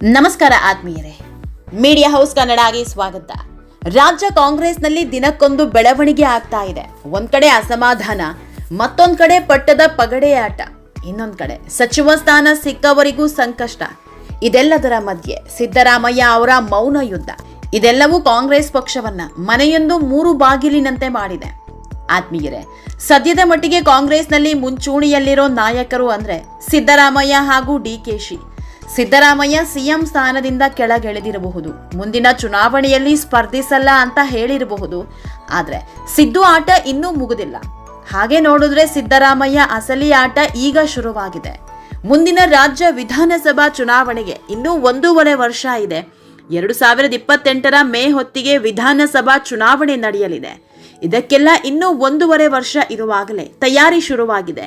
ನಮಸ್ಕಾರ ಆತ್ಮೀಯರೇ, media house ಕನ್ನಡಗೆ ಸ್ವಾಗತ. ರಾಜ್ಯ ಕಾಂಗ್ರೆಸ್ನಲ್ಲಿ ದಿನಕ್ಕೊಂದು ಬೆಳವಣಿಗೆ ಆಗ್ತಾ ಇದೆ. ಒಂದ್ ಕಡೆ ಅಸಮಾಧಾನ, ಮತ್ತೊಂದ್ ಕಡೆ ಪಟ್ಟದ ಪಗಡೆ ಆಟ, ಇನ್ನೊಂದ್ ಕಡೆ ಸಚಿವ ಸ್ಥಾನ ಸಿಕ್ಕವರಿಗೂ ಸಂಕಷ್ಟ. ಇದೆಲ್ಲದರ ಮಧ್ಯೆ ಸಿದ್ದರಾಮಯ್ಯ ಅವರ ಮೌನ ಯುದ್ಧ. ಇದೆಲ್ಲವೂ ಕಾಂಗ್ರೆಸ್ ಪಕ್ಷವನ್ನ ಮನೆಯೊಂದು ಮೂರು ಬಾಗಿಲಿನಂತೆ ಮಾಡಿದೆ. ಆತ್ಮೀಯರೇ, ಸದ್ಯದ ಮಟ್ಟಿಗೆ ಕಾಂಗ್ರೆಸ್ನಲ್ಲಿ ಮುಂಚೂಣಿಯಲ್ಲಿರೋ ನಾಯಕರು ಅಂದ್ರೆ ಸಿದ್ದರಾಮಯ್ಯ ಹಾಗೂ ಡಿಕೆಶಿ. ಸಿದ್ದರಾಮಯ್ಯ ಸಿಎಂ ಸ್ಥಾನದಿಂದ ಕೆಳಗಿಳಿದಿರಬಹುದು, ಮುಂದಿನ ಚುನಾವಣೆಯಲ್ಲಿ ಸ್ಪರ್ಧಿಸಲ್ಲ ಅಂತ ಹೇಳಿರಬಹುದು. ಆದ್ರೆ ಸಿದ್ದು ಆಟ ಇನ್ನೂ ಮುಗಿದಿಲ್ಲ. ಹಾಗೆ ನೋಡಿದ್ರೆ ಸಿದ್ದರಾಮಯ್ಯ ಅಸಲಿ ಆಟ ಈಗ ಶುರುವಾಗಿದೆ. ಮುಂದಿನ ರಾಜ್ಯ ವಿಧಾನಸಭಾ ಚುನಾವಣೆಗೆ ಇನ್ನೂ 1.5 ವರ್ಷ ಇದೆ. 2028 ಮೇ ಹೊತ್ತಿಗೆ ವಿಧಾನಸಭಾ ಚುನಾವಣೆ ನಡೆಯಲಿದೆ. ಇದಕ್ಕೆಲ್ಲ ಇನ್ನೂ 1.5 ವರ್ಷ ಇರುವಾಗಲೇ ತಯಾರಿ ಶುರುವಾಗಿದೆ.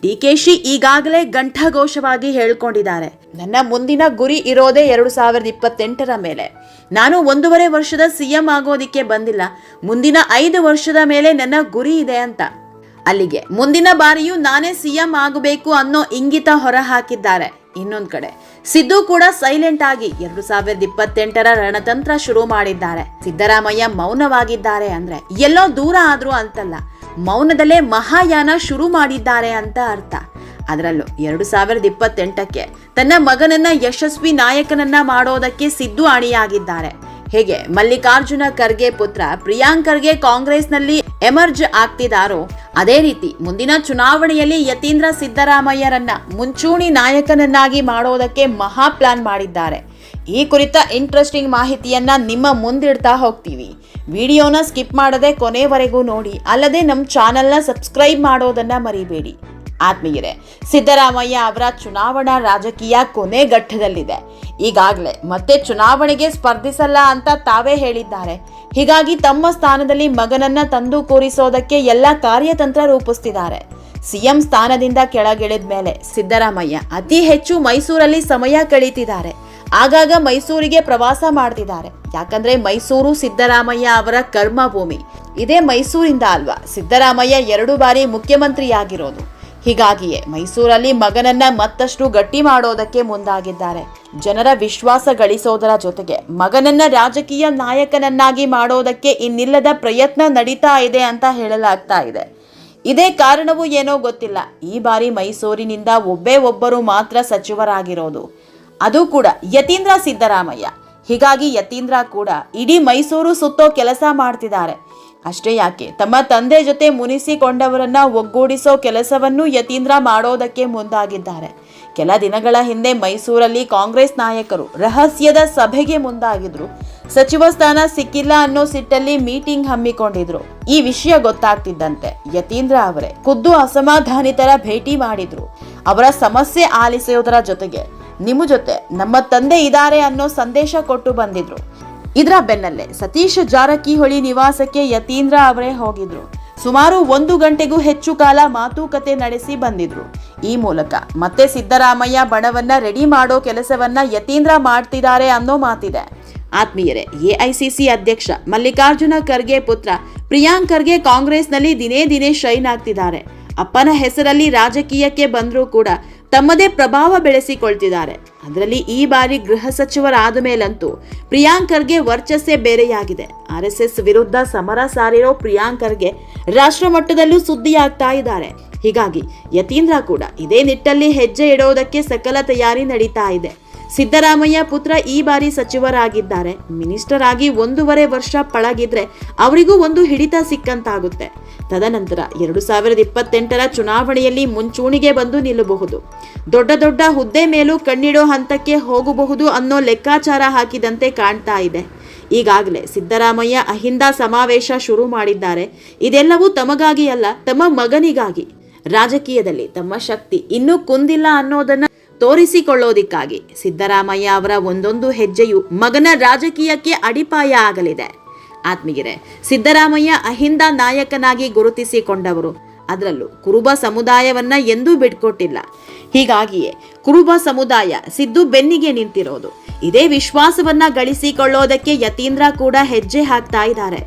ಡಿಕೆಶಿ ಈಗಾಗಲೇ ಘಂಟಾಘೋಷವಾಗಿ ಹೇಳ್ಕೊಂಡಿದ್ದಾರೆ, ನನ್ನ ಮುಂದಿನ ಗುರಿ ಇರೋದೇ 2028 ಮೇಲೆ. ನಾನು 1.5 ವರ್ಷದ ಸಿಎಂ ಆಗೋದಿಕ್ಕೆ ಬಂದಿಲ್ಲ, ಮುಂದಿನ 5 ವರ್ಷದ ಮೇಲೆ ನನ್ನ ಗುರಿ ಇದೆ ಅಂತ. ಅಲ್ಲಿಗೆ ಮುಂದಿನ ಬಾರಿಯೂ ನಾನೇ ಸಿಎಂ ಆಗಬೇಕು ಅನ್ನೋ ಇಂಗಿತ ಹೊರ ಹಾಕಿದ್ದಾರೆ. ಇನ್ನೊಂದ್ ಕಡೆ ಸಿದ್ದು ಕೂಡ ಸೈಲೆಂಟ್ ಆಗಿ 2028 ರಣತಂತ್ರ ಶುರು ಮಾಡಿದ್ದಾರೆ. ಸಿದ್ದರಾಮಯ್ಯ ಮೌನವಾಗಿದ್ದಾರೆ ಅಂದ್ರೆ ಎಲ್ಲೋ ದೂರ ಆದ್ರು ಅಂತಲ್ಲ, ಮೌನದಲ್ಲೇ ಮಹಾಯಾನ ಶುರು ಮಾಡಿದ್ದಾರೆ ಅಂತ ಅರ್ಥ. ಅದರಲ್ಲೂ 2028ಕ್ಕೆ ತನ್ನ ಮಗನನ್ನ ಯಶಸ್ವಿ ನಾಯಕನನ್ನ ಮಾಡೋದಕ್ಕೆ ಸಿದ್ದು ಅಣಿಯಾಗಿದ್ದಾರೆ. ಹೇಗೆ ಮಲ್ಲಿಕಾರ್ಜುನ ಖರ್ಗೆ ಪುತ್ರ ಪ್ರಿಯಾಂಕ್ ಖರ್ಗೆ ಕಾಂಗ್ರೆಸ್ನಲ್ಲಿ ಎಮರ್ಜ್ ಆಗ್ತಿದಾರೋ, ಅದೇ ರೀತಿ ಮುಂದಿನ ಚುನಾವಣೆಯಲ್ಲಿ ಯತೀಂದ್ರ ಸಿದ್ದರಾಮಯ್ಯರನ್ನ ಮುಂಚೂಣಿ ನಾಯಕನನ್ನಾಗಿ ಮಾಡೋದಕ್ಕೆ ಮಹಾ ಪ್ಲಾನ್ ಮಾಡಿದ್ದಾರೆ. ಈ ಕುರಿತ ಇಂಟ್ರೆಸ್ಟಿಂಗ್ ಮಾಹಿತಿಯನ್ನ ನಿಮ್ಮ ಮುಂದಿಡ್ತಾ ಹೋಗ್ತೀವಿ. ವಿಡಿಯೋನ ಸ್ಕಿಪ್ ಮಾಡದೆ ಕೊನೆವರೆಗೂ ನೋಡಿ, ಅಲ್ಲದೆ ನಮ್ಮ ಚಾನೆಲ್ನ ಸಬ್ಸ್ಕ್ರೈಬ್ ಮಾಡೋದನ್ನ ಮರಿಬೇಡಿ. ಆತ್ಮೀಯರೇ, ಸಿದ್ದರಾಮಯ್ಯ ಅವರ ಚುನಾವಣಾ ರಾಜಕೀಯ ಕೊನೆ ಘಟ್ಟದಲ್ಲಿದೆ. ಈಗಾಗಲೇ ಮತ್ತೆ ಚುನಾವಣೆಗೆ ಸ್ಪರ್ಧಿಸಲ್ಲ ಅಂತ ತಾವೇ ಹೇಳಿದ್ದಾರೆ. ಹೀಗಾಗಿ ತಮ್ಮ ಸ್ಥಾನದಲ್ಲಿ ಮಗನನ್ನ ತಂದು ಕೂರಿಸೋದಕ್ಕೆ ಎಲ್ಲ ಕಾರ್ಯತಂತ್ರ ರೂಪಿಸ್ತಿದ್ದಾರೆ. ಸಿಎಂ ಸ್ಥಾನದಿಂದ ಕೆಳಗಿಳಿದ ಮೇಲೆ ಸಿದ್ದರಾಮಯ್ಯ ಅತಿ ಹೆಚ್ಚು ಮೈಸೂರಲ್ಲಿ ಸಮಯ ಕಳೀತಿದ್ದಾರೆ. ಆಗಾಗ ಮೈಸೂರಿಗೆ ಪ್ರವಾಸ ಮಾಡ್ತಿದ್ದಾರೆ. ಯಾಕಂದ್ರೆ ಮೈಸೂರು ಸಿದ್ದರಾಮಯ್ಯ ಅವರ ಕರ್ಮಭೂಮಿ. ಇದೇ ಮೈಸೂರಿಂದ ಅಲ್ವಾ ಸಿದ್ದರಾಮಯ್ಯ 2 ಬಾರಿ ಮುಖ್ಯಮಂತ್ರಿಯಾಗಿರೋದು. ಹೀಗಾಗಿಯೇ ಮೈಸೂರಲ್ಲಿ ಮಗನನ್ನ ಮತ್ತಷ್ಟು ಗಟ್ಟಿ ಮಾಡೋದಕ್ಕೆ ಮುಂದಾಗಿದ್ದಾರೆ. ಜನರ ವಿಶ್ವಾಸ ಗಳಿಸೋದರ ಜೊತೆಗೆ ಮಗನನ್ನ ರಾಜಕೀಯ ನಾಯಕನನ್ನಾಗಿ ಮಾಡೋದಕ್ಕೆ ಇನ್ನಿಲ್ಲದ ಪ್ರಯತ್ನ ನಡೀತಾ ಇದೆ ಅಂತ ಹೇಳಲಾಗ್ತಾ ಇದೆ. ಇದೇ ಕಾರಣವೂ ಏನೋ ಗೊತ್ತಿಲ್ಲ, ಈ ಬಾರಿ ಮೈಸೂರಿನಿಂದ ಒಬ್ಬರು ಮಾತ್ರ ಸಚಿವರಾಗಿರೋದು, ಅದು ಕೂಡ ಯತೀಂದ್ರ ಸಿದ್ದರಾಮಯ್ಯ. ಹೀಗಾಗಿ ಯತೀಂದ್ರ ಕೂಡ ಇಡೀ ಮೈಸೂರು ಸುತ್ತೋ ಕೆಲಸ ಮಾಡ್ತಿದ್ದಾರೆ. ಅಷ್ಟೇ ಯಾಕೆ, ತಮ್ಮ ತಂದೆ ಜೊತೆ ಮುನಿಸಿಕೊಂಡವರನ್ನ ಒಗ್ಗೂಡಿಸೋ ಕೆಲಸವನ್ನು ಯತೀಂದ್ರ ಮಾಡೋದಕ್ಕೆ ಮುಂದಾಗಿದ್ದಾರೆ. ಕೆಲ ದಿನಗಳ ಹಿಂದೆ ಮೈಸೂರಲ್ಲಿ ಕಾಂಗ್ರೆಸ್ ನಾಯಕರು ರಹಸ್ಯದ ಸಭೆಗೆ ಮುಂದಾಗಿದ್ರು. ಸಚಿವ ಸ್ಥಾನ ಸಿಕ್ಕಿಲ್ಲ ಅನ್ನೋ ಸಿಟ್ಟಲ್ಲಿ ಮೀಟಿಂಗ್ ಹಮ್ಮಿಕೊಂಡಿದ್ರು. ಈ ವಿಷಯ ಗೊತ್ತಾಗ್ತಿದ್ದಂತೆ ಯತೀಂದ್ರ ಅವರೇ ಖುದ್ದು ಅಸಮಾಧಾನಿತರ ಭೇಟಿ ಮಾಡಿದ್ರು. ಅವರ ಸಮಸ್ಯೆ ಆಲಿಸೋದರ ಜೊತೆಗೆ ನಿಮ್ಮ ಜೊತೆ ನಮ್ಮ ತಂದೆ ಇದ್ದಾರೆ ಅನ್ನೋ ಸಂದೇಶ ಕೊಟ್ಟು ಬಂದಿದ್ರು. ಇದರ ಬೆನ್ನಲ್ಲೇ ಸತೀಶ್ ಜಾರಕಿಹೊಳಿ ನಿವಾಸಕ್ಕೆ ಯತೀಂದ್ರ ಅವರೇ ಹೋಗಿದ್ರು. ಸುಮಾರು 1 ಗಂಟೆಗೂ ಹೆಚ್ಚು ಕಾಲ ಮಾತುಕತೆ ನಡೆಸಿ ಬಂದಿದ್ರು. ಈ ಮೂಲಕ ಮತ್ತೆ ಸಿದ್ದರಾಮಯ್ಯ ಬಣವನ್ನ ರೆಡಿ ಮಾಡೋ ಕೆಲಸವನ್ನ ಯತೀಂದ್ರ ಮಾಡ್ತಿದ್ದಾರೆ ಅನ್ನೋ ಮಾತಿದೆ. ಆತ್ಮೀಯರೇ, ಎಐಸಿಸಿ ಅಧ್ಯಕ್ಷ ಮಲ್ಲಿಕಾರ್ಜುನ ಖರ್ಗೆ ಪುತ್ರ ಪ್ರಿಯಾಂಕ್ ಖರ್ಗೆ ಕಾಂಗ್ರೆಸ್ನಲ್ಲಿ ದಿನೇ ದಿನೇ ಶೈನ್ ಆಗ್ತಿದ್ದಾರೆ. ಅಪ್ಪನ ಹೆಸರಲ್ಲಿ ರಾಜಕೀಯಕ್ಕೆ ಬಂದರೂ ಕೂಡ ತಮ್ಮದೇ ಪ್ರಭಾವ ಬೆಳೆಸಿಕೊಳ್ತಿದ್ದಾರೆ. ಅದರಲ್ಲಿ ಈ ಬಾರಿ ಗೃಹ ಸಚಿವರಾದ ಮೇಲಂತೂ ಪ್ರಿಯಾಂಕ್ ಖರ್ಗೆ ವರ್ಚಸ್ಸೇ ಬೇರೆಯಾಗಿದೆ. RSS ವಿರುದ್ಧ ಸಮರ ಸಾರಿರೋ ಪ್ರಿಯಾಂಕ್ ಖರ್ಗೆ ರಾಷ್ಟ್ರ ಮಟ್ಟದಲ್ಲೂ ಸುದ್ದಿಯಾಗ್ತಾ ಇದ್ದಾರೆ. ಹೀಗಾಗಿ ಯತೀಂದ್ರ ಕೂಡ ಇದೇ ನಿಟ್ಟಲ್ಲಿ ಹೆಜ್ಜೆ ಇಡೋದಕ್ಕೆ ಸಕಲ ತಯಾರಿ ನಡೀತಾ ಇದೆ. ಸಿದ್ದರಾಮಯ್ಯ ಪುತ್ರ ಈ ಬಾರಿ ಸಚಿವರಾಗಿದ್ದಾರೆ. ಮಿನಿಸ್ಟರ್ ಆಗಿ 1.5 ವರ್ಷ ಪಳಗಿದ್ರೆ ಅವರಿಗೂ ಒಂದು ಹಿಡಿತ ಸಿಕ್ಕಂತಾಗುತ್ತೆ. ತದನಂತರ 2028 ಚುನಾವಣೆಯಲ್ಲಿ ಮುಂಚೂಣಿಗೆ ಬಂದು ನಿಲ್ಲಬಹುದು. ದೊಡ್ಡ ಹುದ್ದೆ ಮೇಲೂ ಕಣ್ಣಿಡೋ ಹಂತಕ್ಕೆ ಹೋಗಬಹುದು ಅನ್ನೋ ಲೆಕ್ಕಾಚಾರ ಹಾಕಿದಂತೆ ಕಾಣ್ತಾ ಇದೆ. ಈಗಾಗಲೇ ಸಿದ್ದರಾಮಯ್ಯ ಅಹಿಂದ ಸಮಾವೇಶ ಶುರು ಮಾಡಿದ್ದಾರೆ. ಇದೆಲ್ಲವೂ ತಮಗಾಗಿ ಅಲ್ಲ, ತಮ್ಮ ಮಗನಿಗಾಗಿ. ರಾಜಕೀಯದಲ್ಲಿ ತಮ್ಮ ಶಕ್ತಿ ಇನ್ನೂ ಕುಂದಿಲ್ಲ ಅನ್ನೋದನ್ನ ತೋರಿಸಿಕೊಳ್ಳೋದಿಕ್ಕಾಗಿ ಸಿದ್ದರಾಮಯ್ಯ ಅವರ ಒಂದೊಂದು ಹೆಜ್ಜೆಯು ಮಗನ ರಾಜಕೀಯಕ್ಕೆ ಅಡಿಪಾಯ ಆಗಲಿದೆ. ಆತ್ಮೀಯರೇ, ಸಿದ್ದರಾಮಯ್ಯ ಅಹಿಂದ ನಾಯಕನಾಗಿ ಗುರುತಿಸಿಕೊಂಡವರು. ಅದರಲ್ಲೂ ಕುರುಬ ಸಮುದಾಯವನ್ನ ಎಂದೂ ಬಿಟ್ಕೊಟ್ಟಿಲ್ಲ. ಹೀಗಾಗಿಯೇ ಕುರುಬ ಸಮುದಾಯ ಸಿದ್ದು ಬೆನ್ನಿಗೆ ನಿಂತಿರೋದು. ಇದೇ ವಿಶ್ವಾಸವನ್ನ ಗಳಿಸಿಕೊಳ್ಳೋದಕ್ಕೆ ಯತೀಂದ್ರ ಕೂಡ ಹೆಜ್ಜೆ ಹಾಕ್ತಾ ಇದ್ದಾರೆ.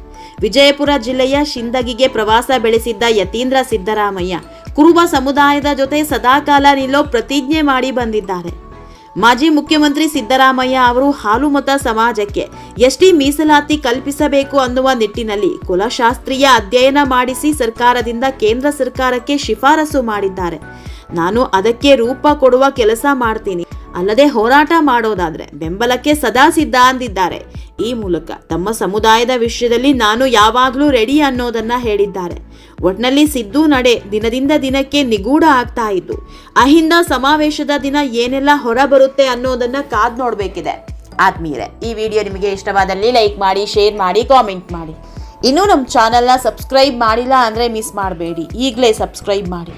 ವಿಜಯಪುರ ಜಿಲ್ಲೆಯ ಶಿಂದಗಿಗೆ ಪ್ರವಾಸ ಬೆಳೆಸಿದ್ದ ಯತೀಂದ್ರ ಸಿದ್ದರಾಮಯ್ಯ ಕುರುಬ ಸಮುದಾಯದ ಜೊತೆ ಸದಾಕಾಲ ನಿಲ್ಲೋ ಪ್ರತಿಜ್ಞೆ ಮಾಡಿ ಬಂದಿದ್ದಾರೆ. ಮಾಜಿ ಮುಖ್ಯಮಂತ್ರಿ ಸಿದ್ದರಾಮಯ್ಯ ಅವರು ಹಾಲುಮತ ಸಮಾಜಕ್ಕೆ ಎಸ್ಟಿ ಮೀಸಲಾತಿ ಕಲ್ಪಿಸಬೇಕು ಅನ್ನುವ ನಿಟ್ಟಿನಲ್ಲಿ ಕುಲಶಾಸ್ತ್ರೀಯ ಅಧ್ಯಯನ ಮಾಡಿಸಿ ಸರ್ಕಾರದಿಂದ ಕೇಂದ್ರ ಸರ್ಕಾರಕ್ಕೆ ಶಿಫಾರಸು ಮಾಡಿದ್ದಾರೆ. ನಾನು ಅದಕ್ಕೆ ರೂಪ ಕೊಡುವ ಕೆಲಸ ಮಾಡ್ತೀನಿ, ಅಲ್ಲದೆ ಹೋರಾಟ ಮಾಡೋದಾದ್ರೆ ಬೆಂಬಲಕ್ಕೆ ಸದಾ ಸಿದ್ಧ ಅಂದಿದ್ದಾರೆ. ಈ ಮೂಲಕ ತಮ್ಮ ಸಮುದಾಯದ ವಿಷಯದಲ್ಲಿ ನಾನು ಯಾವಾಗಲೂ ರೆಡಿ ಅನ್ನೋದನ್ನ ಹೇಳಿದ್ದಾರೆ. ಒಟ್ನಲ್ಲಿ ಸಿದ್ದು ನಡೆ ದಿನದಿಂದ ದಿನಕ್ಕೆ ನಿಗೂಢ ಆಗ್ತಾ ಇದ್ದು ಅಹಿಂದ ಸಮಾವೇಶದ ದಿನ ಏನೆಲ್ಲ ಹೊರ ಬರುತ್ತೆ ಅನ್ನೋದನ್ನ ಕಾದ್ ನೋಡ್ಬೇಕಿದೆ. ಆತ್ಮೀಯರೇ, ಈ ವಿಡಿಯೋ ನಿಮಗೆ ಇಷ್ಟವಾದಲ್ಲಿ ಲೈಕ್ ಮಾಡಿ, ಶೇರ್ ಮಾಡಿ, ಕಾಮೆಂಟ್ ಮಾಡಿ. ಇನ್ನೂ ನಮ್ಮ ಚಾನೆಲ್ನ ಸಬ್ಸ್ಕ್ರೈಬ್ ಮಾಡಿಲ್ಲ ಅಂದರೆ ಮಿಸ್ ಮಾಡಬೇಡಿ, ಈಗಲೇ ಸಬ್ಸ್ಕ್ರೈಬ್ ಮಾಡಿ.